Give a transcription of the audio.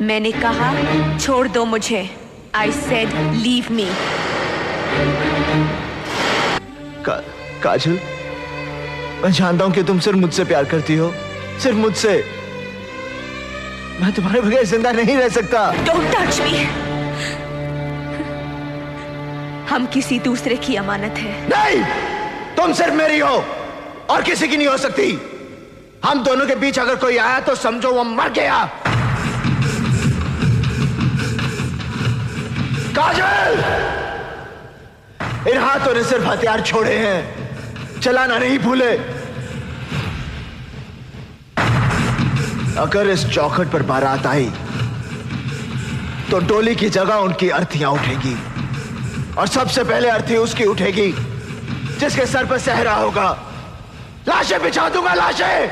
मैंने कहा छोड़ दो मुझे। I said leave me. काजल, मैं जानता हूं कि तुम सिर्फ मुझसे प्यार करती हो, सिर्फ मुझसे। मैं तुम्हारे बगैर जिंदा नहीं रह सकता। Don't touch me. हम किसी दूसरे की अमानत है। नहीं, तुम सिर्फ मेरी हो और किसी की नहीं हो सकती। हम दोनों के बीच अगर कोई आया तो समझो वो मर गया। काजल, इन हाथों ने सिर्फ हथियार छोड़े हैं, चलाना नहीं भूले। अगर इस चौखट पर बारात आई तो डोली की जगह उनकी अर्थियां उठेगी, और सबसे पहले अर्थी उसकी उठेगी जिसके सर पर सहरा होगा। लाशें बिछा दूंगा, लाशें।